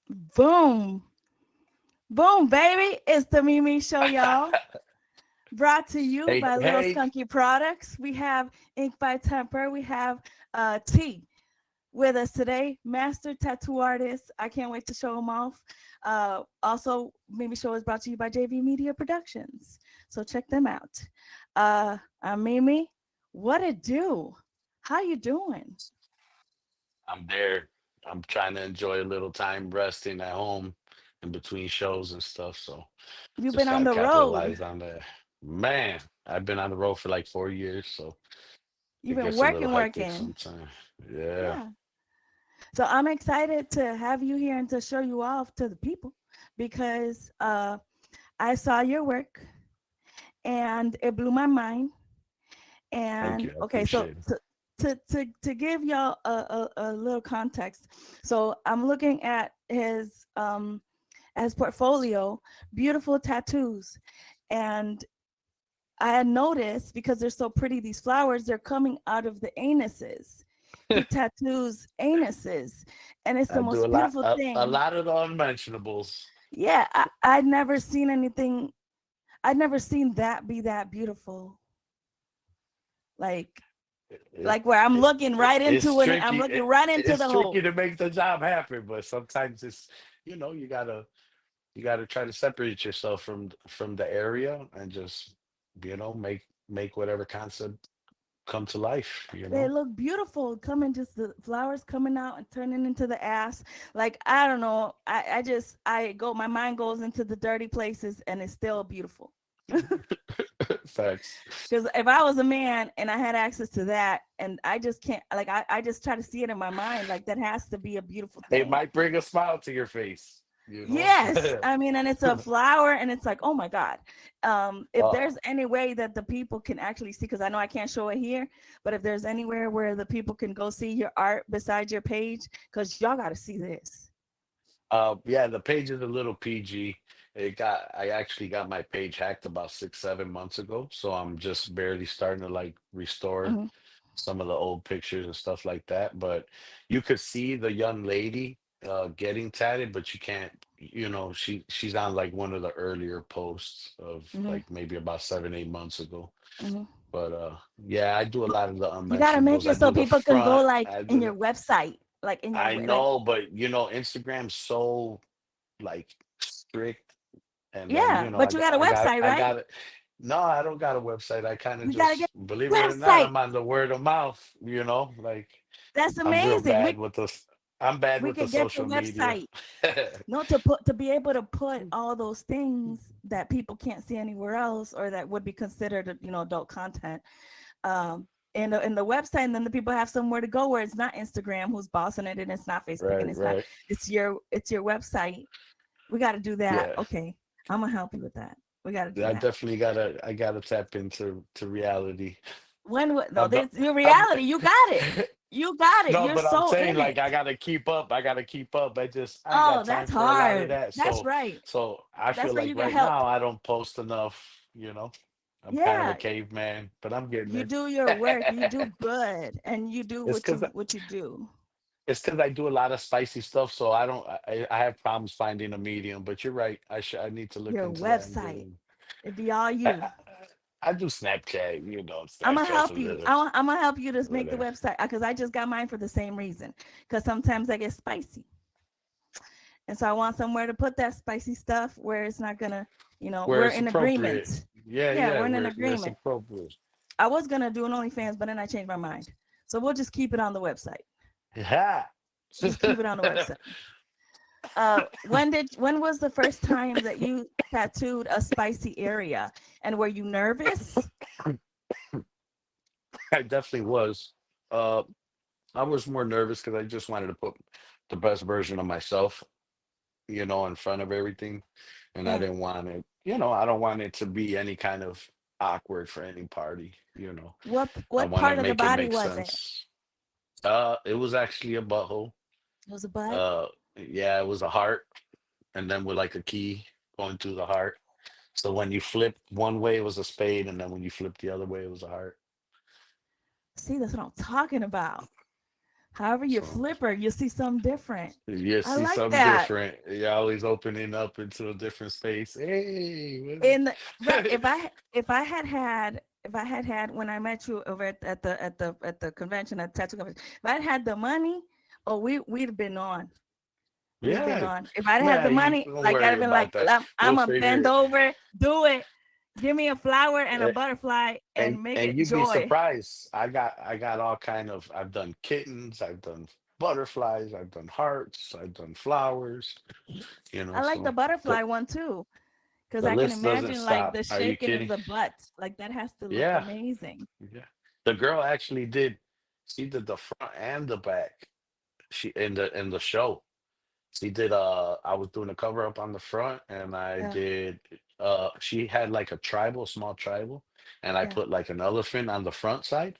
Boom. Boom, baby. It's the Mimi Show, y'all. Brought to you Hey, by Little hey, Skunky Products. We have Ink by Temper. We have T with us today, master tattoo artist. I can't wait to show him off. Also, Mimi Show is brought to you by JV Media Productions. So check them out. I'm Mimi. What it do? How you doing? I'm there. I'm trying to enjoy a little time resting at home in between shows and stuff. So You've been just on gotta the road. capitalize on that. Man, I've been on the road for like 4 years, so You've it been gets a little working, hectic working. sometimes. Yeah. Yeah. So I'm excited to have you here and to show you off to the people because I saw your work and it blew my mind. Thank And you. I okay, so appreciate it. to give y'all a little context, so I'm looking at his as portfolio, beautiful tattoos, and I had noticed because they're so pretty, these flowers, they're coming out of the anuses. He tattoos anuses, and it's the I do most a lot beautiful a thing. lot of the unmentionables. Yeah, I'd never seen anything. I'd never seen that be that beautiful. Like, It, like where I'm looking right it's into it. I'm tricky. looking right into It's the tricky hole. to make the job happen, but sometimes it's you gotta try to separate yourself from the area and just make whatever concept come to life. They look beautiful, coming just the flowers coming out and turning into the ass. Like I don't know. I just I go. My mind goes into the dirty places, and it's still beautiful. Facts. Because if I was a man and I had access to that, and I just can't, like, I just try to see it in my mind, like, that has to be a beautiful It thing. might bring a smile to your face. Yes. I mean, and it's a flower, and it's like, oh my God. If uh, there's any way that the people can actually see, because I know I can't show it here, but if there's anywhere where the people can go see your art besides your page, because y'all got to see this. yeah, the page is a little PG. I actually got my page hacked about 6, 7 months ago, so I'm just barely starting to like restore Hmm. some of the old pictures and stuff like that. But you could see the young lady getting tatted, but you can't, she's on like one of the earlier posts of Hmm. like maybe about 7, 8 months ago. Hmm. But yeah, I do a lot of the You got to make unmentionables. I it so do the people can go front. like I in do your the, website, like in your, I like, know, but Instagram's so like strict. And then, yeah, but you got a website, I right? got it. No, I don't got a website. I kind of We got to get just, believe a it or not, website. I'm on the word of mouth. Like That's I'm real amazing. bad with this. I'm bad We with the could get the social media. website. No, to put to be able to put all those things that people can't see anywhere else, or that would be considered, adult content, in the website, and then the people have somewhere to go where it's not Instagram who's bossing it, and it's not Facebook, and Right, it's not. right. It's your website. We got to do that. Yeah. Okay, I'm gonna help you with that. We got to do that. I gotta tap into reality. No, I'm, there's your I'm reality. You got it. You got it. no, You're but I'm so saying in like it. I gotta keep up. I gotta keep up. I ain't Oh, got time that's for a lot of hard. that. That's So right. so I feel That's where like you get right help. now I don't post enough. I'm kind of a Yeah, caveman, but I'm getting you there. do your work. You do good, and you do It's because what you do. I do a lot of spicy stuff, so I don't I have problems finding a medium. But you're right. I need to look Your into that and get website. in. It'd be all I, you. I, I do Snapchat. I'm gonna Snapchat's a help you. little I'm gonna help you to make the whatever. website because I just got mine for the same reason. Because sometimes I get spicy, and so I want somewhere to put that spicy stuff where it's not gonna, Where we're it's in appropriate. agreement. Yeah, Yeah, yeah, we're in an where it's agreement. appropriate. I was gonna do an OnlyFans, but then I changed my mind. So we'll just keep it on the website. Yeah. Just keep it on the website. When was the first time that you tattooed a spicy area, and were you nervous? I definitely was. Uh, I was more nervous because I just wanted to put the best version of myself, in front of everything. And I Yeah. didn't want I don't want it to be any kind of awkward for any party. I What want to part of the make it body make was it? sense. It was actually a butthole. It was a butt. Uh, yeah, it was a heart, and then with like a key going through the heart. So when you flip one way, it was a spade, and then when you flip the other way, it was a heart. See, that's what I'm talking about. However you So flip her, you see something different. you I see like something that. different. You're always opening up into a different space. Hey, In the, right, what- if I had had when I met you over at the convention, at tattoo convention, if I'd had the money, oh, we'd have been on. We'd have been yeah, on. If I'd had the man, you money, don't like I'd have worry been about like, that. We'll I'm gonna figure bend it. over, do it. Give me a flower and a Eh, butterfly and make and it you'd be joy. surprised. I got all kind of. I've done kittens. I've done butterflies. I've done hearts. I've done flowers. I like the So the butterfly one too, because the I can list doesn't imagine like stop. the Are you shaking of kidding? the butt. Like that has to look Yeah, amazing. yeah. The girl actually did. She did the front and the back. She in the show. She did. I was doing a cover up on the front, and I Yeah, did. She had like a tribal, small tribal, and I yeah. put like an elephant on the front side,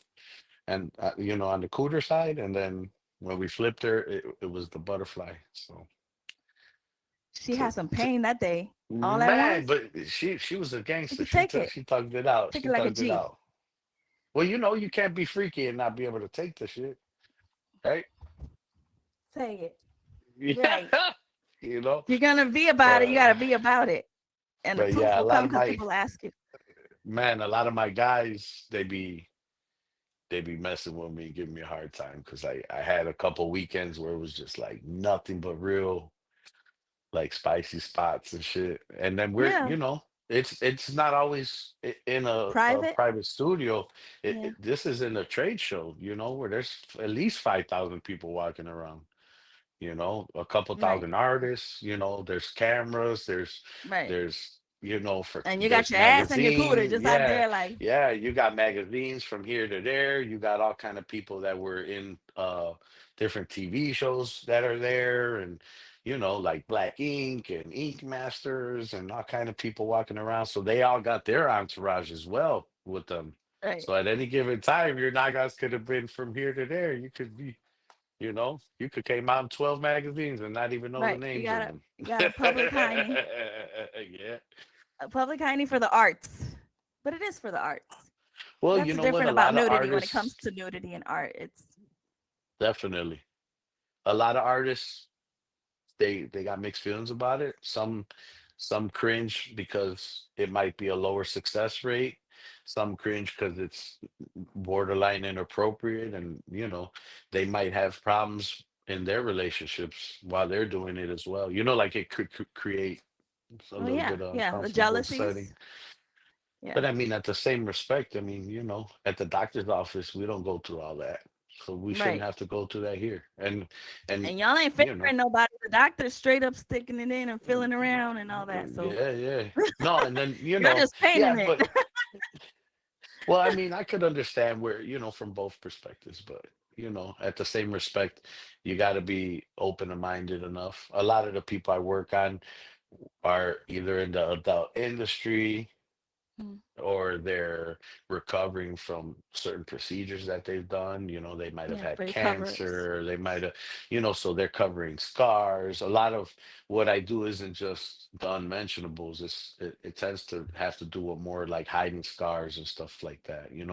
and on the cooter side, and then when we flipped her, it was the butterfly. So She to, had some to pain that day, all at man, once. but she was a She gangster. could take it, She tugged it out. take She it like a tugged it G. out. Well, you can't be freaky and not be able to take the shit, right? Say it Yeah, right. you know. If you're gonna be about it, you But gotta be about it, and the but proof yeah, will come because people ask you. a lot of my guys, they be messing with me and giving me a hard time because I had a couple weekends where it was just like nothing but real like spicy spots and shit. And then Yeah, it's not always in a private. private studio. Yeah, This is in a trade show, where there's at least 5,000 people walking around. A couple right, thousand artists. There's cameras, right. And you got there's your ass and your cooter magazines. just out Yeah, there, like yeah, you got magazines from here to there. You got all kind of people that were in different TV shows that are there, and like Black Ink and Ink Masters and all kind of people walking around. So they all got their entourage as well with them. right, So at any given time, your guys could have been from here to there. You could came out in 12 magazines and not even know the right. names of them. You got Yeah. a public hiney for the arts, but it is for the arts. Well, That's you the know what? different A about lot of nudity when it comes artists, to nudity and art. It's definitely. A lot of artists, they got mixed feelings about it. Some cringe because it might be a lower success rate. Some cringe because it's borderline inappropriate, and they might have problems in their relationships while they're doing it as well. Like it could create a oh little yeah, bit of yeah. The uncomfortable setting. jealousies. Yeah, But I mean, at the same respect, I mean, at the doctor's office, we don't go through all that. So we shouldn't right. have to go through that here. And And y'all ain't you know, favoring nobody. The doctor's straight up sticking it in and feeling around and all that. So yeah, yeah. No, and then, you're just yeah, painting it. but well, I mean, I could understand where, from both perspectives, but at the same respect, you got to be open and minded enough. A lot of the people I work on are either in the adult industry Mm, or they're recovering from certain procedures that they've done. They might have yeah, had for your coverups. cancer, they might have, so they're covering scars. A lot of what I do isn't just the unmentionables. It tends to have to do with more like hiding scars and stuff like that. Yeah,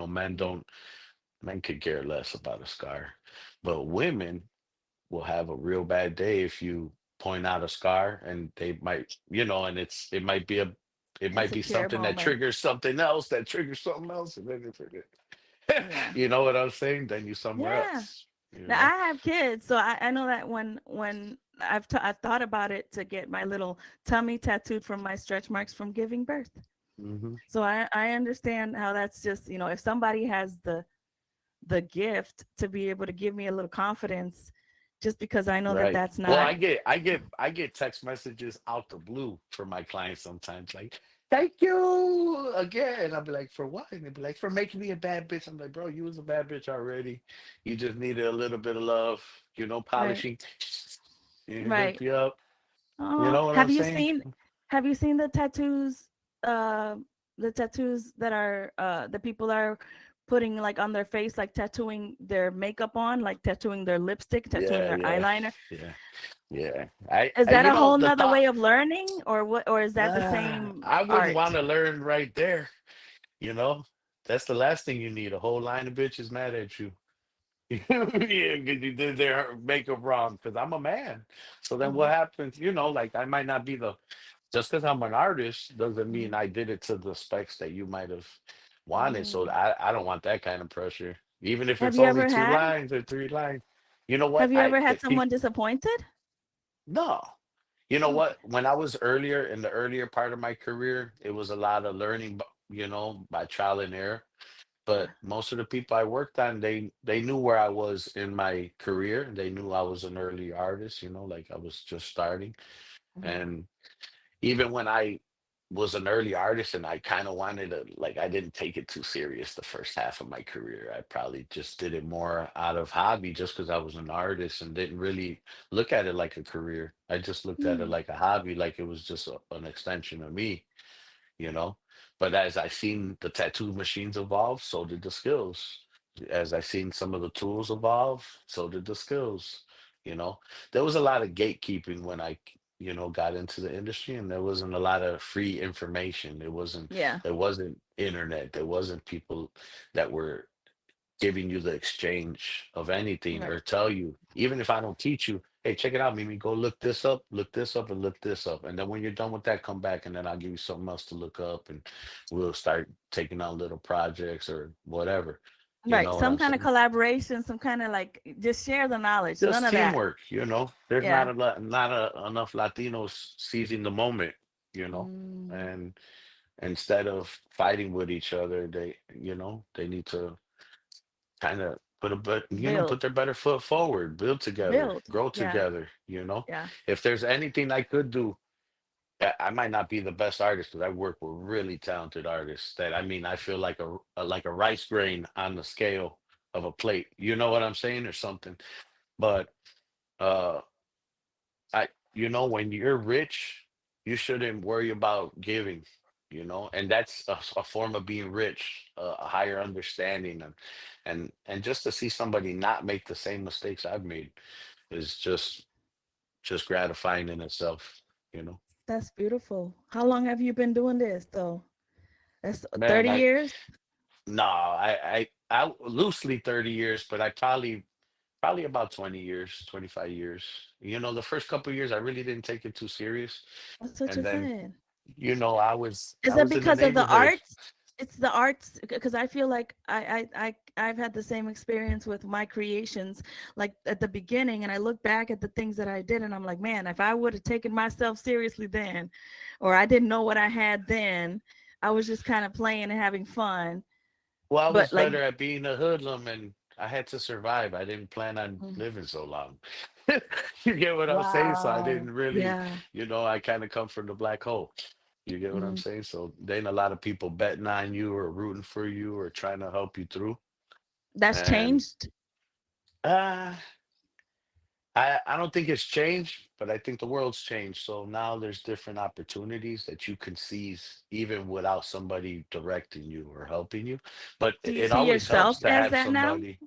Men could care less about a scar, but women will have a real bad day if you point out a scar, and they might, and it might be insecure something that moment. triggers something else that triggers something else, and then you forget. Yeah, You know what I'm saying? Then you somewhere yeah. else. You Now know. I have kids, so I know that when I've thought about it to get my little tummy tattooed from my stretch marks from giving birth. Hmm. So I understand how that's just if somebody has the gift to be able to give me a little confidence, just because I know that Right. that's Well, not I get text messages out the blue from my clients sometimes, like, "Thank you again." I'll be like, "For what?" And they'll be like, "For making me a bad bitch." I'm like, "Bro, you was a bad bitch already. You just needed a little bit of love, right, polishing, right. hook you up." You Oh, know what I'm saying? have you seen uh the tattoos that are the people are putting like on their face, like tattooing their makeup on, like tattooing their lipstick, tattooing Yeah, their yeah, eyeliner? yeah, yeah. I, Is I that you a know, whole the nother thought. way of learning, or what, or is that the same I wouldn't want art? to learn right there. You know, that's the last thing you need. A whole line of bitches mad at you. Yeah, 'cause you did their makeup wrong. Because I'm a man. So then what Mhm, happens? Like I might not be the just because I'm an artist doesn't mean mhm. I did it to the specs that you might have wanted. So Mm. I don't want that kind of pressure, even if Have it's you only ever two had lines or three lines. You know what? have you ever had someone disappointed? No. You know Oh, what? When I was earlier in the earlier part of my career, it was a lot of learning, by trial and error. yeah. But most of the people I worked on, they knew where I was in my career. They knew I was an early artist, like I was just starting. Mhm. And even when I was an early artist and I kind of wanted to, like, I didn't take it too serious the first half of my career. I probably just did it more out of hobby just because I was an artist and didn't really look at it like a career. I just looked at it Mm, like a hobby, like it was just an extension of me, you know. But as I seen the tattoo machines evolve, so did the skills. As I seen some of the tools evolve, so did the skills. You know, there was a lot of gatekeeping when I got into the industry, and there wasn't a lot of free information. yeah, There wasn't internet. There wasn't people that were giving you the exchange of anything right. or tell you, even if I don't teach you, hey, check it out, Mimi, go look this up, and look this up. And then when you're done with that, come back and then I'll give you something else to look up and we'll start taking on little projects or whatever. You Right. know what Some I'm kind of saying? collaboration, some kind of like just share the knowledge. None Just of that. teamwork. There's Yeah. enough Latinos seizing the moment. Mm, And instead of fighting with each other, they need to kind of build, put their better foot forward, build together, build. grow Yeah. together. Yeah. If there's anything I could do, I might not be the best artist because I work with really talented artists that I mean I feel like a rice grain on the scale of a plate. You know what I'm saying or something. But uh when you're rich, you shouldn't worry about giving. And that's a form of being rich, a higher understanding, and just to see somebody not make the same mistakes I've made is just gratifying in itself. That's beautiful. How long have you been doing this though? That's Man, 30 years? no, I loosely 30 years, but I probably about 20 years, 25 years. The first couple of years I really didn't take it too serious. That's what And you're then, saying. I was Is I that was in the because of the neighborhood. arts? It's the arts because I feel like I've had the same experience with my creations like at the beginning and I look back at the things that I did and I'm like, man, if I would have taken myself seriously then or I didn't know what I had then, I was just kind of playing and having fun. Well, I But was like better at being a hoodlum and I had to survive. I didn't plan on mm, living so long. You get what I'm saying? So I wow. didn't really, Yeah. I kind of come from the black hole. You get what I'm Mm, saying? So there ain't a lot of people betting on you or rooting for you or trying to help you through. that's And changed. uh I don't think it's changed, but I think the world's changed. So now there's different opportunities that you can seize even without somebody directing you or helping you. But Do you it see always helps yourself to as have that now? somebody.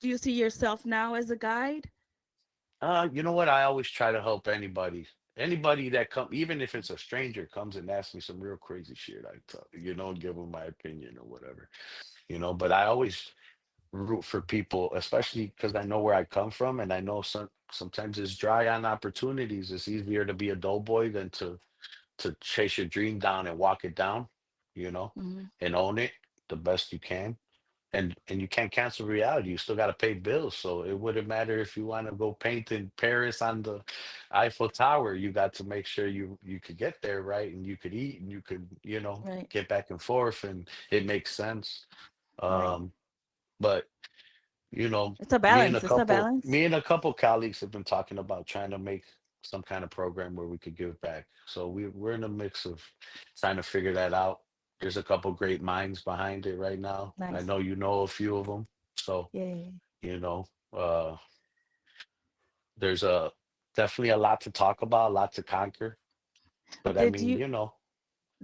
Do you see yourself now as a guide? You know what? I always try to help anybody. Anybody that come, even if it's a stranger, comes and asks me some real crazy shit. I tell give them my opinion or whatever. But I always root for people, especially because I know where I come from, and I know sometimes it's dry on opportunities. It's easier to be a doughboy than to chase your dream down and walk it down, you know, Mhm. and own it the best you can. And you can't cancel reality. You still got to pay bills. So it wouldn't matter if you want to go paint in Paris on the Eiffel Tower. You got to make sure you could get there, right? And you could eat and you could, Right. get back and forth and it makes sense. Right. Um, but It's a balance. It's a balance. me and a couple colleagues have been talking about trying to make some kind of program where we could give back. So we're in a mix of trying to figure that out. There's a couple great minds behind it right now. I Nice. know you know a few of them. So, Yay. you know, uh, there's definitely a lot to talk about, a lot to conquer. But I Did mean, you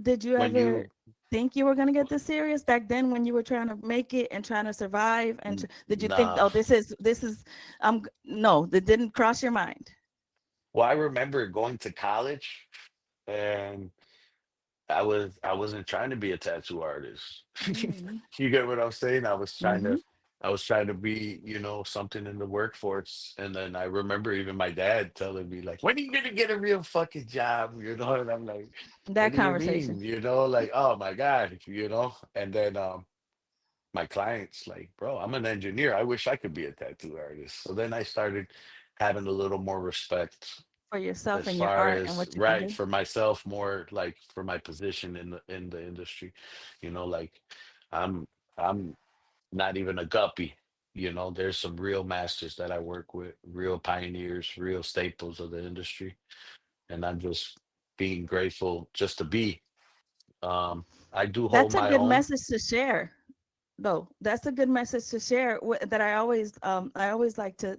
did you when ever you think you were gonna get this serious back then when you were trying to make it and trying to survive? And did you think, nah, oh, this is no, that didn't cross your mind. well, I remember going to college and I wasn't trying to be a tattoo artist. Mm-hmm. You get what I'm saying? I was trying Mm-hmm. to I was trying to be, something in the workforce. And then I remember even my dad telling me, like, when are you gonna get a real fucking job? And I'm like, what That do you conversation mean? Like, oh my God. And then my clients, like, bro, I'm an engineer. I wish I could be a tattoo artist. So then I started having a little more respect for yourself as and your far art and as what you can right do. for myself, more like for my position in the industry. Like I'm I'm not even a guppy. There's some real masters that I work with, real pioneers, real staples of the industry, and I'm just being grateful just to be. I do hold That's a my good own. message to share, though. That's a good message to share that I always like to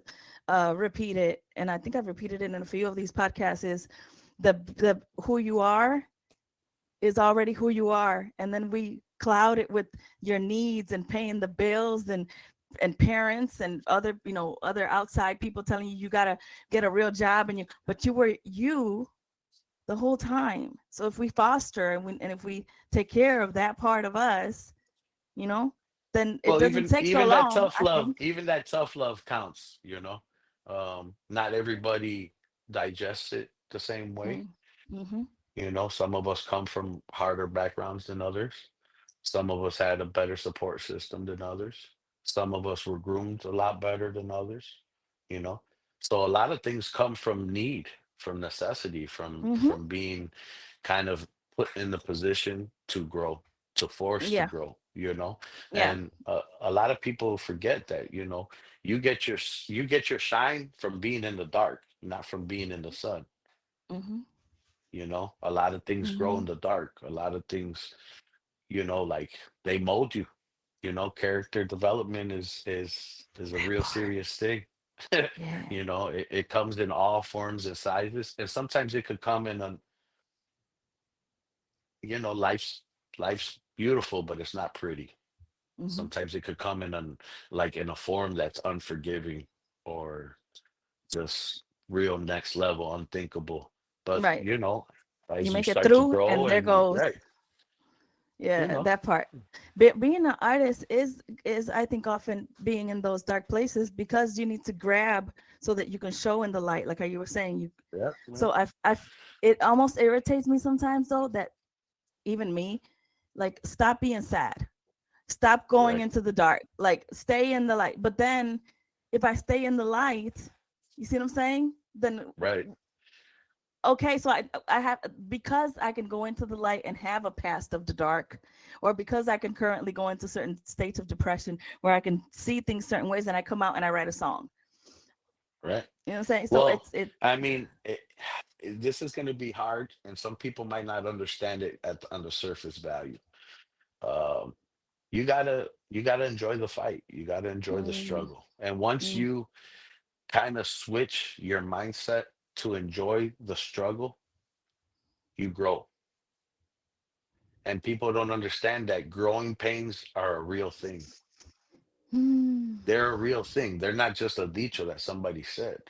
repeat it, and I think I've repeated it in a few of these podcasts. Is the who you are is already who you are, and then we cloud it with your needs and paying the bills and parents and other other outside people telling you you gotta get a real job, but you were you the whole time. So if we foster and if we take care of that part of us, you know, then it Well, doesn't even take so even that long, tough I love, think. even that tough love counts. Not everybody digests it the same way. Mm. Mm-hmm. Some of us come from harder backgrounds than others. Some of us had a better support system than others. Some of us were groomed a lot better than others, you know. So a lot of things come from need, from necessity, from Mm-hmm. from being kind of put in the position to grow, to force to Yeah. grow. Yeah. And a lot of people forget that, you get your shine from being in the dark, not from being in the sun. Mm-hmm. A lot of things grow Mm-hmm. in the dark. A lot of things, like they mold you. Character development is a That real part. serious thing. Yeah. It comes in all forms and sizes, and sometimes it could come in a, life's beautiful, but it's not pretty. Mm-hmm. Sometimes it could come in a form that's unforgiving, or just real next level, unthinkable. But Right. You as you make it start to through grow and there and you goes. right, you Yeah, know, that part. Being an artist is I think often being in those dark places because you need to grab so that you can show in the light, like how you were saying. You yeah, yeah, so it almost irritates me sometimes though that even me, like stop being sad, stop going right, into the dark, like stay in the light. But then if I stay in the light, you see what I'm saying? Then right. okay, so I have, because I can go into the light and have a past of the dark, or because I can currently go into certain states of depression where I can see things certain ways, and I come out and I write a song. Right. You know what I'm saying? So Well, it's I mean, this is going to be hard, and some people might not understand it on the surface value. Um, you gotta enjoy the fight. You gotta enjoy the mm, struggle. And once mm, you kind of switch your mindset to enjoy the struggle, you grow. And people don't understand that growing pains are a real thing. mm, They're a real thing. They're not just a dicho that somebody said.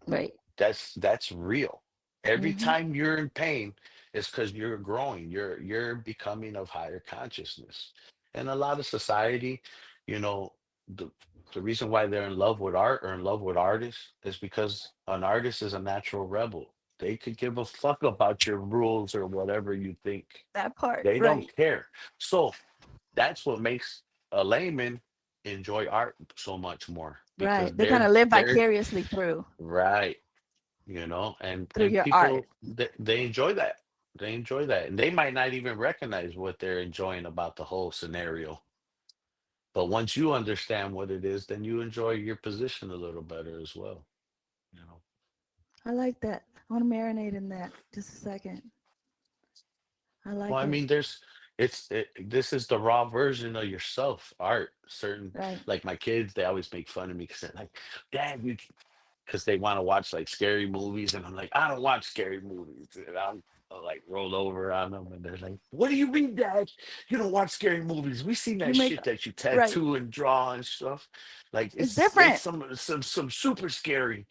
right. That's real. Every Mm-hmm. time you're in pain, it's because you're growing. You're becoming of higher consciousness. And a lot of society, you know, the the reason why they're in love with art or in love with artists is because an artist is a natural rebel. They could give a fuck about your rules or whatever you think. That part, They don't right, care. So that's what makes a layman enjoy art so much more, right. because They kind they're of live they're vicariously right, and through your art. people, they enjoy that. They enjoy that, and they might not even recognize what they're enjoying about the whole scenario. But once you understand what it is, then you enjoy your position a little better as well. you know I like that. I want to marinate in that just a second. I well, like I it. mean, this is the raw version of yourself. Art, certain, Right. like my kids, they always make fun of me because they're like, dad, you, because they want to watch like scary movies, and I'm like, I don't watch scary movies. like roll over on them, and they're like, "What do you mean, Dad? You don't watch scary movies? We seen You that make shit that you right. tattoo and draw and stuff. Like It's it's different. some super scary."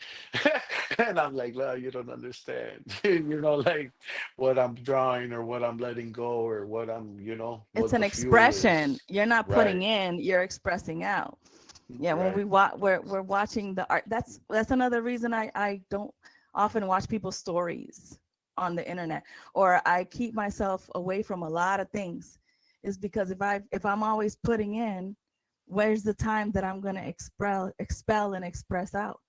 And I'm like, "No, you don't understand. You know, like what I'm drawing or what I'm letting go or what I'm, It's what an the fuel expression. is." You're not putting Right, in, you're expressing out. Yeah, when right, we're watching the art. That's another reason I don't often watch people's stories on the internet, or I keep myself away from a lot of things, is because if I'm always putting in, where's the time that I'm going to expel and express out?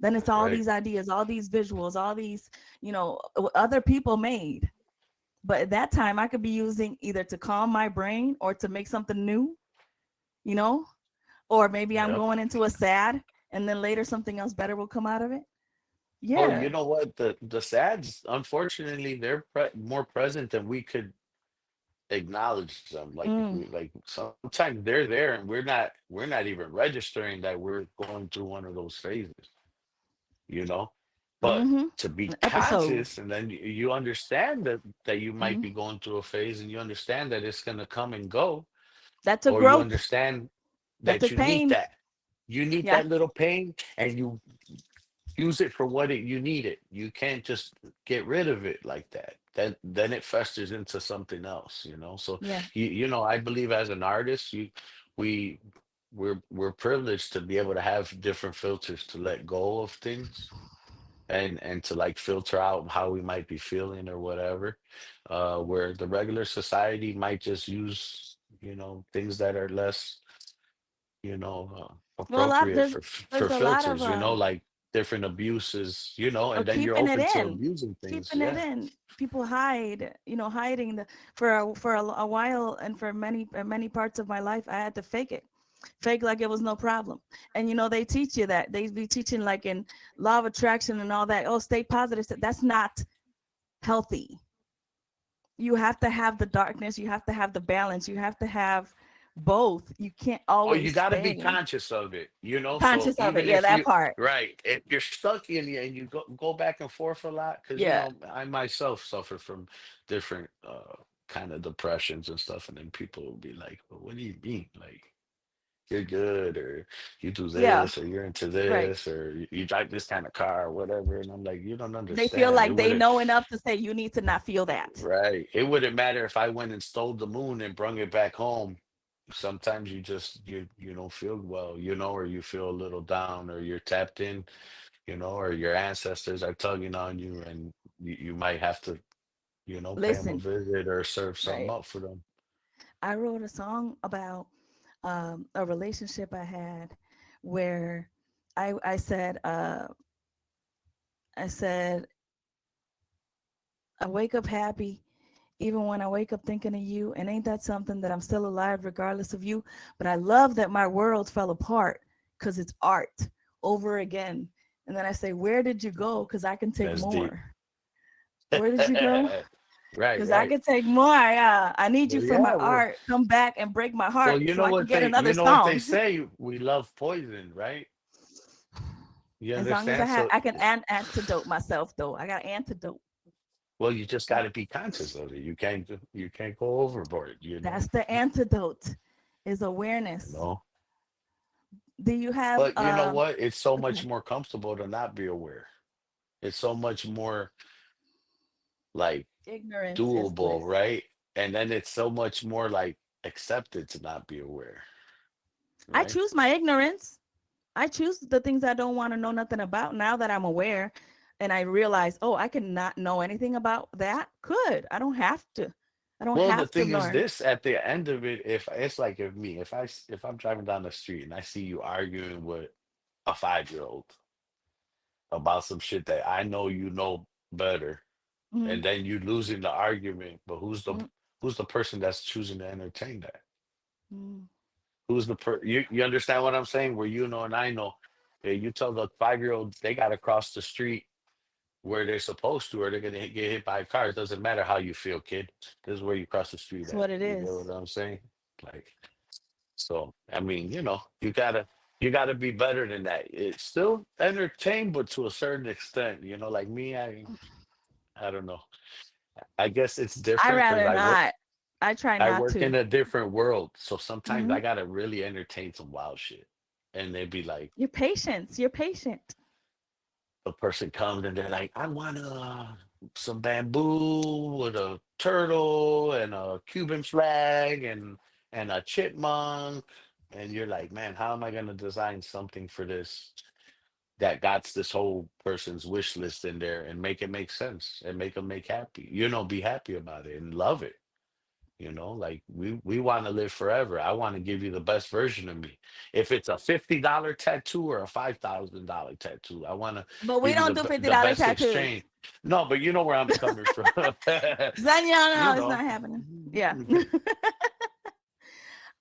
Then it's all right. these ideas, all these visuals, all these, other people made. But at that time I could be using either to calm my brain or to make something new, you know? Or maybe I'm Yep. going into a sad and then later something else better will come out of it. Well, you Yeah. know what? The sads, unfortunately, they're more present than we could acknowledge them. Mm, Like sometimes they're there and we're not even registering that we're going through one of those phases, you know? But mm-hmm. to be An episode. conscious, and then you understand that you might Mm. be going through a phase, and you understand that it's going to come and go, That took or you growth. understand That that took you need pain. that. You need Yeah. that little pain, and you use it for what you need it. You can't just get rid of it like that. Then it festers into something else, So Yeah. I believe as an artist, we we're privileged to be able to have different filters to let go of things, and to like filter out how we might be feeling or whatever. Where the regular society might just use, things that are less, Well, a lot appropriate for there's a lot of filters, like different abuses, or and then you're keeping it open to in. abusing things. Keeping it Yeah. in. People hide, hiding a while, and for many parts of my life I had to fake like it was no problem. And they teach you that. They be teaching like in law of attraction and all that. Oh, stay positive. That's not healthy. You have to have the darkness, you have to have the balance, you have to have both. You can't Oh, you always got to be stay conscious of it, so conscious of it. even Yeah, if that you, part. right, if you're stuck in, and you go back and forth a lot, because Yeah. I myself suffer from different kind of depressions and stuff, and then people will be like, well, what do you mean, like you're good, or you do Yeah. this, or you're into Right. this, or you drive this kind of car or whatever, and I'm like, you don't They feel understand. It like they would know enough to say you need to not feel that. Right. It wouldn't matter if I went and stole the moon and brung it back home. Sometimes you don't feel well, or you feel a little down, or you're tapped in, or your ancestors are tugging on you, and you might have to, pay them a Listen, visit or serve something right? up for them. I wrote a song about a relationship I had where I said I wake up happy even when I wake up thinking of you. And ain't that something that I'm still alive regardless of you? But I love that my world fell apart because it's art over again. And then I say, where did you go? Because I can take That's deep. more. Where did you go? Right, Because I right. can take more. I need you But for my yeah, art. Come back and break my well, heart so I can get you another know what they song. say, we love poison, right? You As long as understand? So, I can antidote myself though. I got antidote. well, you just got to be conscious of it. You can't go overboard, That's the antidote is you awareness. know. Do you have But you know what? It's so much okay. more comfortable to not be aware. It's so much more like Ignorance is doable, bliss. right? And then it's so much more like accepted to not be aware, I right? choose my ignorance. I choose the things I don't want to know nothing about now that I'm aware and I realize, oh, I can not know anything about that. Good. I don't have to. I don't Well, the have to thing is learn. this, at the end of it, if it's like, if I'm driving down the street and I see you arguing with a 5-year-old about some shit that I know better, Mhm, and then you losing the argument, but mhm, who's the person that's choosing to entertain that? mhm. Who's you understand what I'm saying? Where and I know, yeah, you tell the 5-year-old they got to cross the street where they're supposed to, or they're gonna get hit by a car. It doesn't matter how you feel, kid. This is where you cross the street That's at. what it You get is. what I'm saying? Like, so I mean, you gotta be better than that. It's still entertained, but to a certain extent. Like me, I don't know. I guess it's I different because rather not. I try I not work in to. a different world, so sometimes Hmm. I gotta really entertain some wild shit, and they'd be like, Your patience. You're patient. a person comes and they're like, I want some bamboo with a turtle and a Cuban flag and a chipmunk, and you're like, man, how am I gonna design something for this that got this whole person's wish list in there and make it make sense and make them make happy, be happy about it and love it. Like we want to live forever. I want to give you the best version of me. If it's a $50 tattoo or a $5,000 tattoo, I want to But we give you don't do the $50 best tattoos. exchange. No, but you know where I'm coming from. Then y'all you know it's know. not happening. Yeah.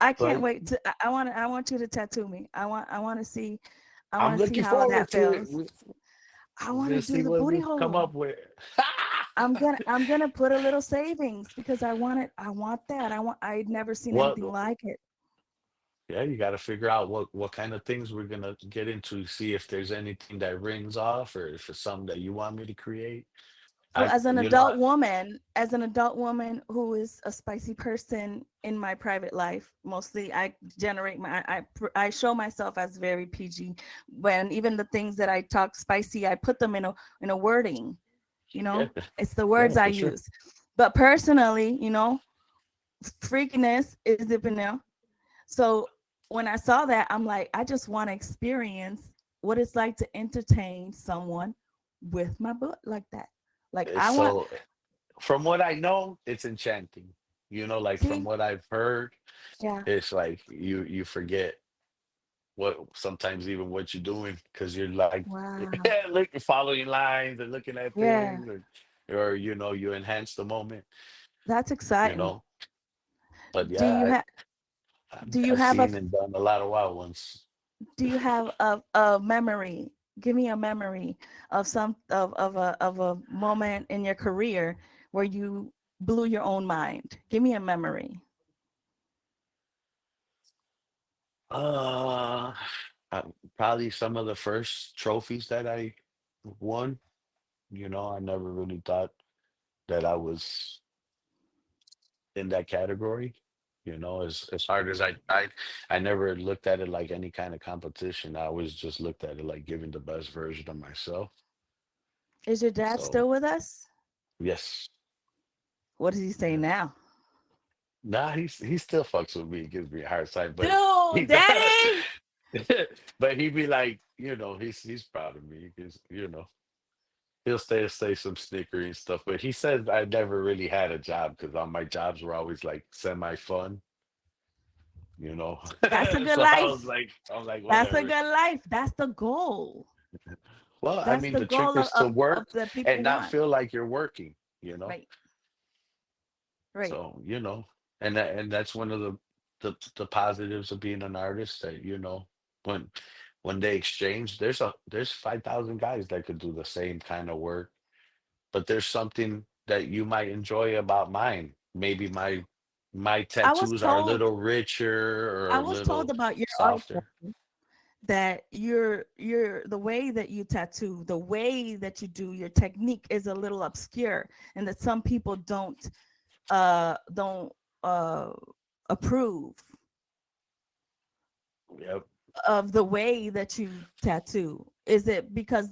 I can't But wait to I want you to tattoo me. I I'm want to see looking how forward that to it. feels. I We're want to gonna do see the what booty we come hole. up with. I'm gonna put a little savings because I want it. I want that. I'd never seen What anything like it. Yeah, you got to figure out what kind of things we're gonna get into, see if there's anything that rings off or if it's something that you want me to create. Well, I as an you know, I, adult woman who is a spicy person in my private life, mostly I generate I show myself as very PG. When even the things that I talk spicy, I put them in a wording. You yeah, know, it's the yeah, words I for sure. use. But personally, freakiness is up in there. So when I saw that, I'm like, I just want to experience what it's like to entertain someone with my butt like that. Like It's I want so from what I know, it's enchanting. Like from see, what I've heard, yeah. it's like you forget what sometimes even what you're doing because you're like Wow. looking following lines and looking at Yeah, things or you enhance the moment, that's you exciting. know. But Do you yeah, have do you I've have a seen and done a lot of wild ones. a memory? Give me a memory of of a moment in your career where you blew your own mind. Give me a memory. Uh, uh, Probably some of the first trophies that I won. I never really thought that I was in that category. As hard as I never looked at it like any kind of competition. I always just looked at it like giving the best version of myself. Is your dad So still with us? yes, What does he say yes. now? Nah, he still fucks with me, gives me a hard time, but he Dude, does. daddy. But he'd be like, he's proud of me because he'll say some snickery and stuff, but he said I never really had a job because all my jobs were always like semi fun, you know. That's a good So life. I'm like, That's a whatever. good life. That's the goal. Well, I That's mean, the the trick goal is to of work that and people not want. feel like you're working, you know. Right. Right. So, and that's one of the positives of being an artist that, when when they exchange, there's 5,000 guys that could do the same kind of work, but there's something that you might enjoy about mine. Maybe my I was tattoos are a told little richer or I a was told little about your art softer. form that you're the way that you tattoo, the way that you do your technique is a little obscure and that some people don't uh approve Yep. of the way that you tattoo. Because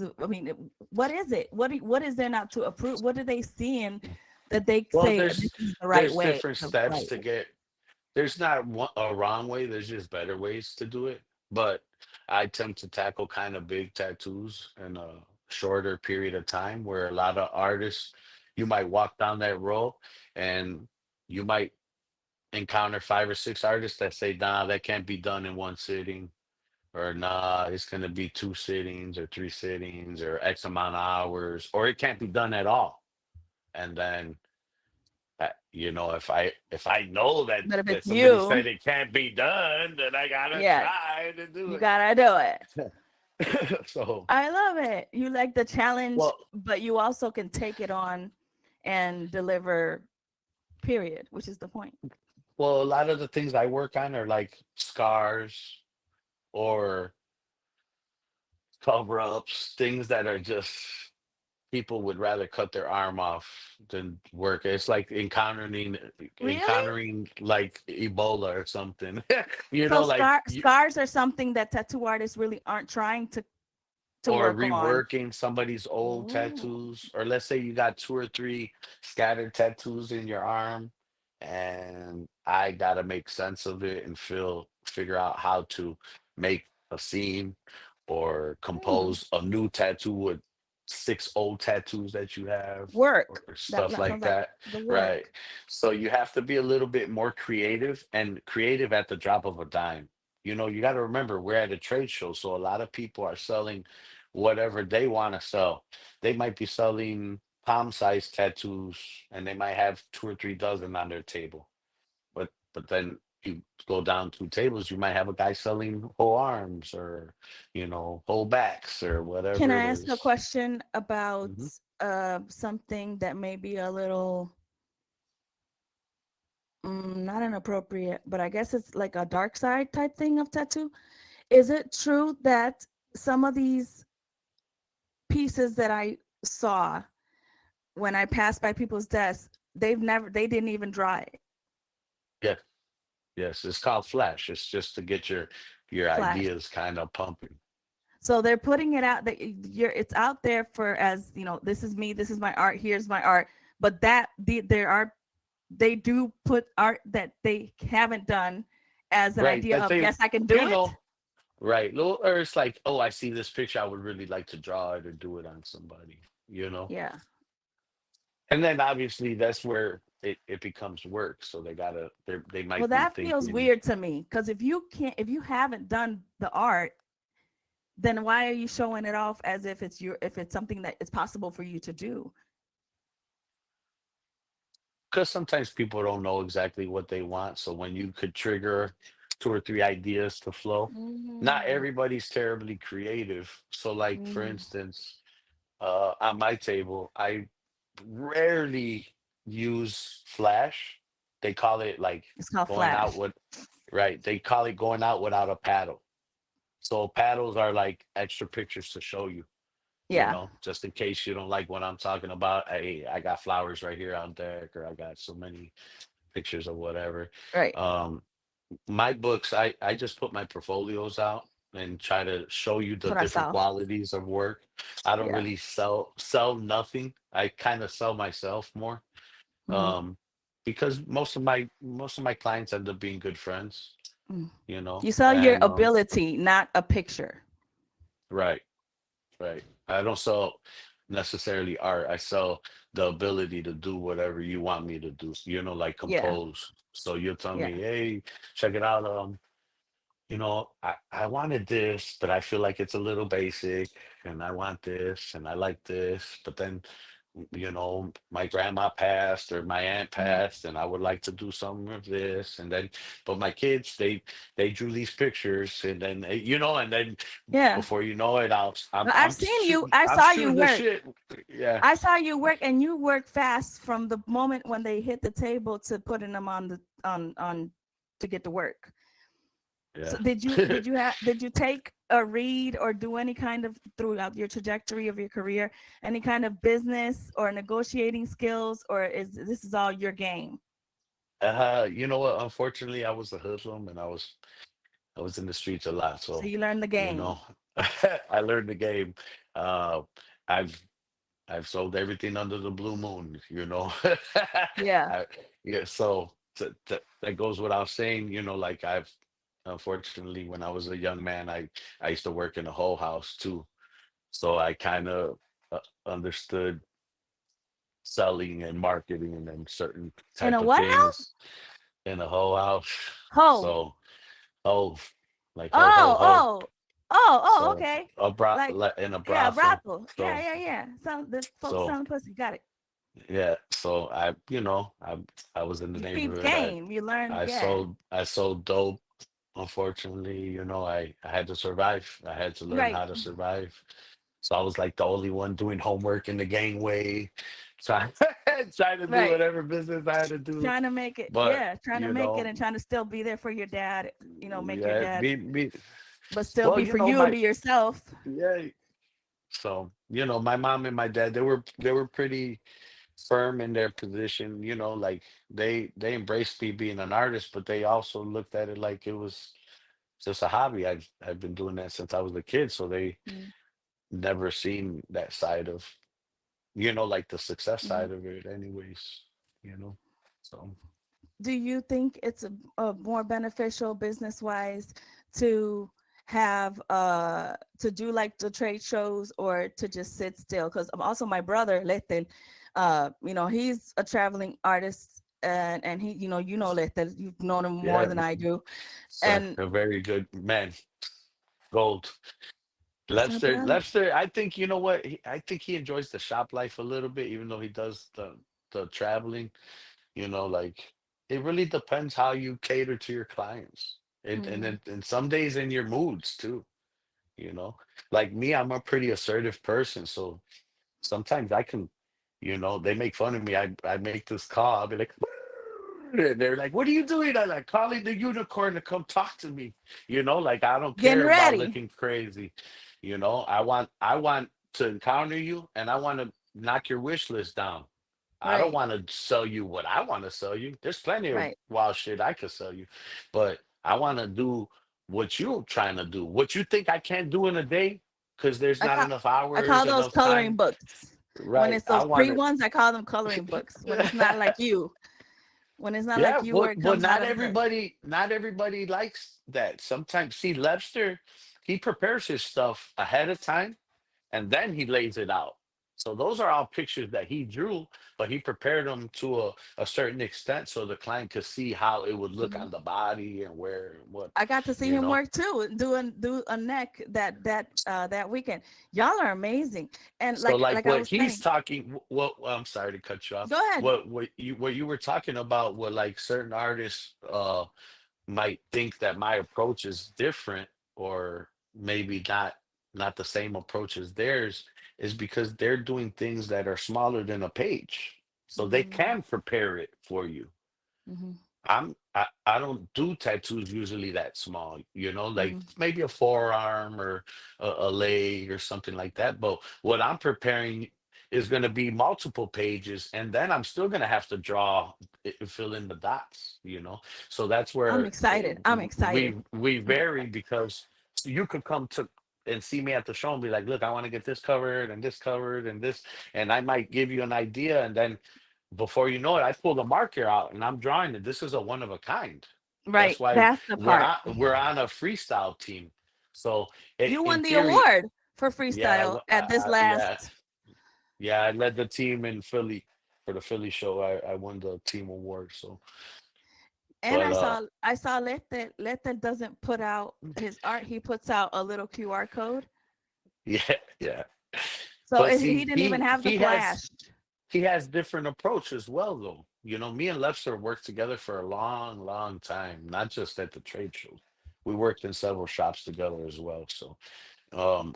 of, I mean, what is it? What is there not to approve? What are they seeing that they Well, say this there's is the right there's way? different The steps right to way. get. There's not a wrong way. There's just better ways to do it. But I tend to tackle kind of big tattoos in a shorter period of time, where a lot of artists, you might walk down that road and you might encounter five or six artists that say, nah, that can't be done in one sitting, or nah, it's going to be two sittings or three sittings or X amount of hours, or it can't be done at all. And then if I know that But if that it's somebody you, said it can't be done, then I gotta yeah, try to do you it. gotta do it. So, I love it. You like the challenge, well, but you also can take it on and deliver, period, which is the point. a lot of the things I work on are like scars or cover ups, things that are just people would rather cut their arm off than work. It's like Really? encountering like Ebola or something. You So know, like you, scars are something that tattoo artists really aren't trying to or work on. reworking somebody's old Oh. tattoos, or let's say you got two or three scattered tattoos in your arm, and I gotta make sense of it and figure out how to make a scene or Hmm. compose a new tattoo with six old tattoos that you have or Work. stuff That like sounds like that. the Right. work. So you have to be a little bit more creative, and creative at the drop of a dime. You got to remember we're at a trade show, so a lot of people are selling whatever they want to sell. They might be selling palm-sized tattoos, and they might have two or three dozen on their table. But then you go down two tables, you might have a guy selling whole arms or whole backs or Can whatever I it ask a is. question about Mhm. something that may be a little not inappropriate, but I guess it's like a dark side type thing of tattoo? Is it true that some of these pieces that I saw when I passed by people's desks, they didn't even dry it. Yeah, yes, it's called flash. It's just to get your Flash. ideas kind of pumping. So they're putting it out that you're it's out there for, as you know, this is me, this is my art, here's my art. But there are, they do put art that they haven't done as an Right. idea That of, they, yes, I can do you it. know, right. Or it's like, oh, I see this picture. I would really like to draw it or do it on somebody, you know? Yeah. And then obviously that's where it becomes work. So they Well, might be that feels thinking, weird to me because if you haven't done the art, then why are you showing it off as if if it's something that is possible for you to do? because sometimes people don't know exactly what they want. So when you could trigger two or three ideas to flow, not Mm, everybody's terribly creative. So like for mm. instance, on my table, I rarely use flash. They call it like It's called going out flash. with right. They call it going out without a paddle. So paddles are like extra pictures to show you, Yeah. just in case you don't like what I'm talking about. Hey, I got flowers right here on deck, or I got so many pictures or whatever. Right. Um, my books, I just put my portfolios out and try to show you That's the what I different saw. qualities of work. I don't Yeah. really sell nothing. I kind of sell myself more. Mm, Um, because most of my clients end up being good friends, mm. you know, You sell your and ability, not a picture. right. Right. I don't sell necessarily art. I sell the ability to do whatever you want me to do, like Yeah. compose. So you'll tell Yeah. me, hey, check it out. I wanted this, but I feel like it's a little basic, and I want this, and I like this, but then, my grandma passed or my aunt Mm. passed, and I would like to do some of this, and then, but my kids, they drew these pictures, and then, and then Yeah. before you know it, Well, I've seen you. I I'm saw you shooting the work. shit. Yeah, I saw you work, and you work fast from the moment when they hit the table to putting them on the on to get to work. So yeah. did you take a read or do any kind of, throughout your trajectory of your career, any kind of business or negotiating skills, or is this is all your game? You know what? Unfortunately, I was a hoodlum, and I was in the streets a lot, So so you learn the you know, game. I learned the game. Uh, I've I've sold everything under the blue moon. Yeah. I, yeah. So that goes without saying. Like I've unfortunately, when I was a young man, I used to work in a whole house too, so I kind of understood selling and marketing and certain In type a of what house? things in a whole house. Ho. So. Oh, like ho Oh, ho. oh, oh, oh, So okay. a Like, in a yeah, brothel. brothel. Yeah, So yeah, yeah. Some the folks so selling pussy. Got it. yeah. So I was in the You peep neighborhood. I game. You learn. I Yeah. sold I sold dope. Unfortunately, I had to survive. I had to learn Right. how to survive. So I was like the only one doing homework in the gangway, trying trying to do Right. whatever business I had to do. Trying to make it. But Yeah. Trying to you make it know, and trying to still be there for your dad. Make your yeah, dad, me but still well, be for you and my be yourself. yeah. So. my mom and my dad, they were pretty firm in their position, like they embraced me being an artist, but they also looked at it like it was just a hobby. I've been doing that since I was a kid, so they Mm, never seen that side of, like the success mhm. side of it anyways, you know. So Do you think it's a more beneficial business wise to have to do like the trade shows or to just sit still? Because also my brother Lethel, he's a traveling artist, and he, Lethel, you've known him more yeah, than I do. sir, And a very good man, gold. that's my brother. Lester, I think you know what? I think he enjoys the shop life a little bit, even though he does the traveling. Like it really depends how you cater to your clients, and Mm-hmm. then and some days in your moods too. You know, like me, I'm a pretty assertive person, so sometimes I can, they make fun of me. I make this call. I'll be like, and they're like, "What are you doing?" I'm like, "Calling the unicorn to come talk to me." Like I don't Getting care about ready, looking crazy. I want to encounter you, and I want to knock your wish list down. I don't right? want to sell you what I want to sell you. There's plenty of Right. wild shit I could sell you, but I want to do what you're trying to do. What you think I can't do in a day because there's I not call enough I hours, call those enough coloring time. books. When Right. it's I those pre want ones, I call them coloring books. When it's not like to. you, when it's not Yeah, like you, where it but comes out not of the everybody, not everybody likes that. Sometimes, see, Lobster, he prepares his stuff ahead of time and then he lays it out. So those are all pictures that he drew, but he prepared them to a certain extent so the client could see how it would look Mhm. on the body and where and what, I got to see you him know. work too, do a neck that weekend. Y'all are amazing. And So like like I what was he's saying, talking, what I'm sorry to cut you off. go ahead. What you were talking about, what like certain artists might think that my approach is different or maybe not the same approach as theirs is because they're doing things that are smaller than a page so they Mm, can prepare it for you. mhm, I don't do tattoos usually that small, like mhm. maybe a forearm or a leg or something like that. But what I'm preparing is going to be multiple pages, and then I'm still going to have to draw, fill in the dots. So that's I'm where excited. I'm excited. we vary because you could come to and see me at the show and be like, look, I want to get this covered and this, and I might give you an idea, and then before you know it, I pull the marker out and I'm drawing it. This is a one of a kind. Right. That's why That's the we're part. on we're on a freestyle team. So You in won the theory, award for yeah, freestyle at this yeah, last. yeah. I led the team in Philly for the Philly show. I won the team award. So, And but I saw Lete doesn't put out his art. He puts out a little QR code. yeah, yeah. So But he see, didn't even he have the he has flash. he has different approach as well, though. Me and Lester worked together for a long, long time, not just at the trade shows. We worked in several shops together as well. So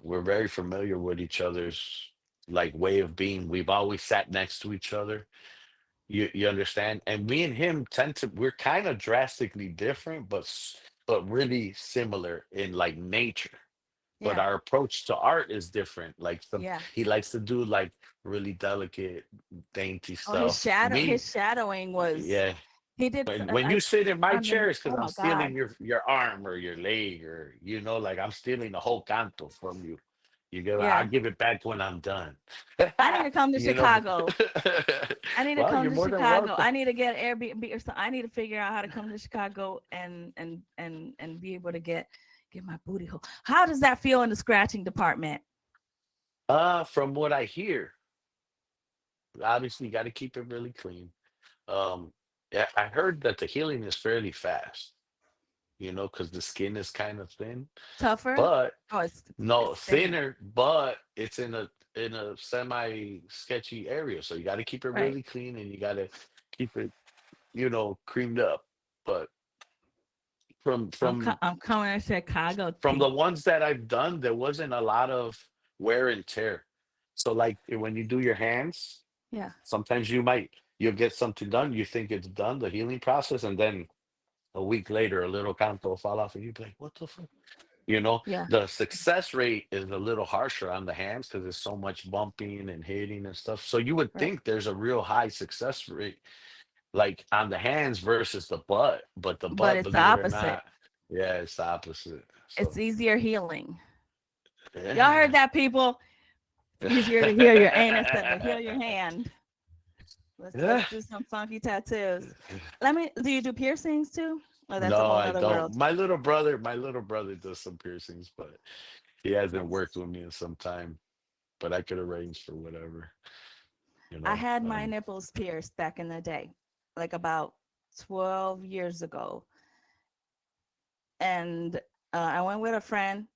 we're very familiar with each other's like way of being. We've always sat next to each other. You understand? And me and him we're kind of drastically different, but really similar in like nature. But Yeah. our approach to art is different. Like Yeah. he likes to do like really delicate, dainty Oh, his stuff. shadow Me, his shadowing was yeah. he did When I you sit in my found the chair, it's because oh I'm my God. stealing your arm or your leg or like I'm stealing the whole canto from you. I'll Yeah. give it back when I'm done. I need to come to you know. Chicago. I need to Well, come you're to more than Chicago. welcome. I need to get Airbnb or something. I need to figure out how to come to Chicago and be able to get my booty hole. How does that feel in the scratching department? From what I hear, obviously you got to keep it really clean. Yeah, I heard that the healing is fairly fast, because the skin is kind of thin, Tougher? but Oh, no it's thinner. thinner, but it's in a semi sketchy area. So you got to keep it Right. really clean and you got to keep it, creamed up. But from from I'm coming to Chicago, from the T. ones that I've done, there wasn't a lot of wear and tear. So like when you do your hands, Yeah. sometimes you'll get something done, you think it's done, the healing process, and then a week later a little canto will fall off and you'd be like, what the fuck? You know, Yeah, the success rate is a little harsher on the hands because there's so much bumping and hitting and stuff. So you would right. think there's a real high success rate like on the hands versus the butt, but the But butt, it's the believe it or opposite. not, yeah, it's the opposite. It's So easier healing. Y'all heard yeah. that, people? It's easier to heal your anus than to heal your hand. Let's Yeah. do some funky tattoos. Let me. Do you do piercings too? Oh, that's a No, whole I nother don't. world. My little brother does some piercings, but he hasn't worked Nice. with me in some time. But I could arrange for whatever, you I know. had my nipples pierced back in the day, like about 12 years ago, and I went with a friend,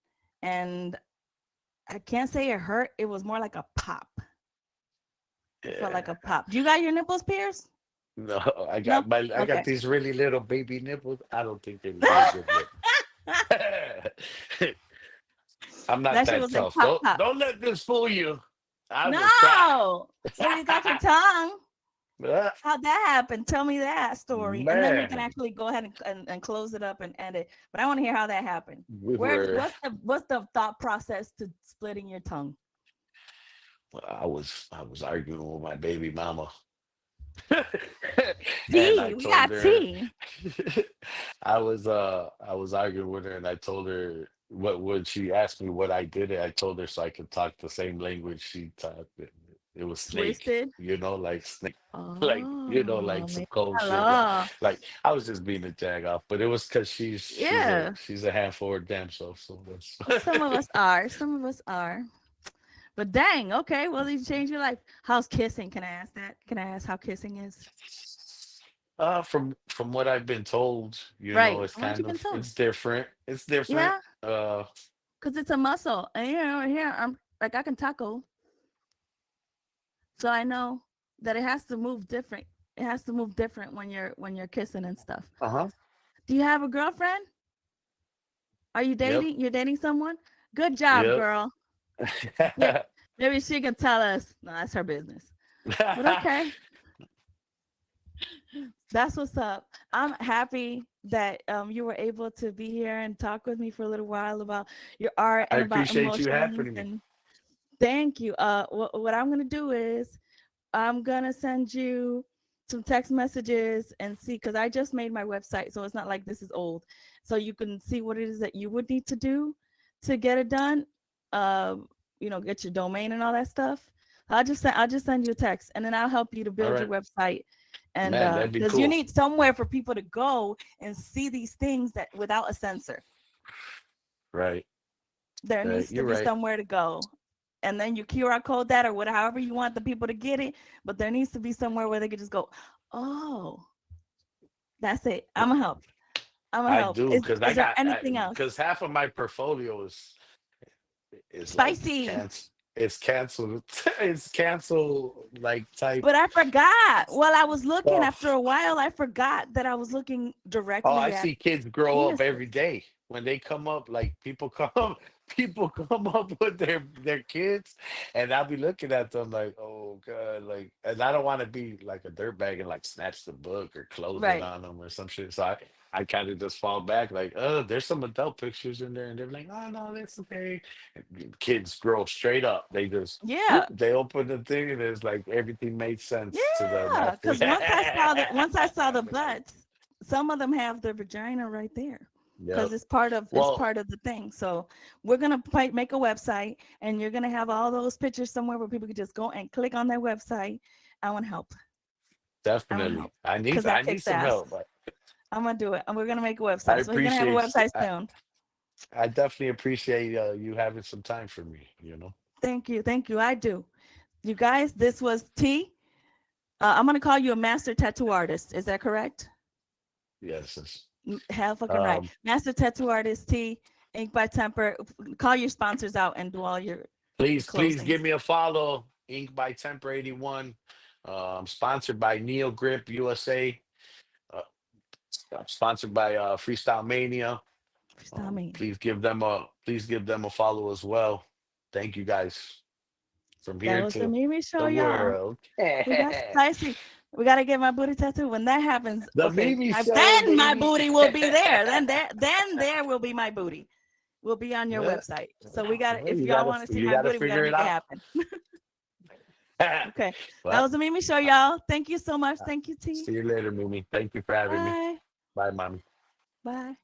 and I can't say it hurt. It was more like a pop. It felt like a Yeah. pop. Do you got your nipples pierced? No, No. I got Okay. these really little baby nipples. I don't think they would do a good look. I'm not That shit that was like tough. pop Don't pop. don't let this fool you. I will try. No. Well, you got your tongue. Ah, How'd that happen? Tell me that story, and then we can man, actually go ahead and close it up and end it. But I want to hear how that happened. we Where? were. What's the thought process to splitting your tongue? I was arguing with my baby mama, and I Tea. We told got her tea. I was arguing with her, and I told her what would she asked me what I did. I told her so I could talk the same language she talked. It was snake, Twisted. like snake, like Oh, some me cold shit. hello. Like I was just being a jag off, but it was because she's a Yeah. she's a handful of damn self. So that's Some of us are. Some of us are. But dang. Okay. Well, you changed your life. How's kissing? Can I ask that? Can I ask how kissing is? from what I've been told, Right. it's What you kind been of told? it's different. It's different. Yeah, because it's a muscle, and here I'm like I can tackle, so I know that it has to move different. It has to move different when you're kissing and stuff. Uh-huh. Do you have a girlfriend? Are you Yep. dating? You're dating someone? Good job, Yep. girl. Maybe, maybe she can tell us. No, that's her business. But okay, that's what's up. I'm happy that you were able to be here and talk with me for a little while about your art I and about appreciate you emotions. having me. And thank you. What I'm gonna do is I'm gonna send you some text messages and see because I just made my website, so it's not like this is old. So you can see what it is that you would need to do to get it done. Get your domain and all that stuff. I'll just send you a text, and then I'll help you to All build your right. website. And Man, that'd be because you cool. need somewhere for people to go and see these things that without a censor, Right. there Right. needs to You're be right. somewhere to go. And then you QR code that or whatever, however you want the people to get it. But there needs to be somewhere where they could just go, oh, that's it. I'm gonna help. I'm gonna I help. do Is because is there anything else? because half of my portfolio is like Spicy. canceled. It's canceled. It's canceled like type But I forgot. Well, I was looking after stuff. a while, I forgot that I was looking Oh, I directly at see kids grow up every penises. day. When they come up, like people come, people come up with their kids, and I'll be looking at them like, oh god, like, and I don't want to be like a dirtbag and like snatch the book or close it Right. on them or some shit. So I kind of just fall back like, oh, there's some adult pictures in there, and they're like, oh no, that's okay. And kids grow straight up. They just whoop, Yeah. they open the thing, and it's like everything made sense to them Yeah. after. Because once I saw the butts, some of them have their vagina right there. Yep. Because it's part of it's Well, part of the thing. So we're gonna make a website, and you're gonna have all those pictures somewhere where people can just go and click on their website. I want to help. I want to definitely. help I because need that I need kicks some ass. help. I'm gonna do it, and we're gonna make a I website. So he's gonna have a appreciate website soon. I definitely appreciate you having some time for me. Thank you. I do. You guys, this was T. I'm gonna call you a master tattoo artist. Is that correct? Yes. Hell fucking right. Um Master tattoo artist T. Ink by Temper. Call your sponsors out and do all your please closings. give me a follow. Ink by Temper 81. Sponsored by Neo Grip USA. Uh, sponsored by Freestyle Mania. Freestyle Mania. Please give them a follow as well. Thank you guys from That here was the to Mimi show, the y'all. world. We got The spicy. We gotta get my booty tattoo. When that happens, okay, Mimi show, then my baby. booty will be there. Then there will be my booty. will be on your Yeah. website. So we got to, if You y'all gotta want to see you my gotta booty, we got to figure it make it out. happen. Okay. That Well, was a Mimi show, y'all. Thank you so much. Thank you, T. see you later, Mimi. Thank you for having me. Bye. Bye, mommy. Bye.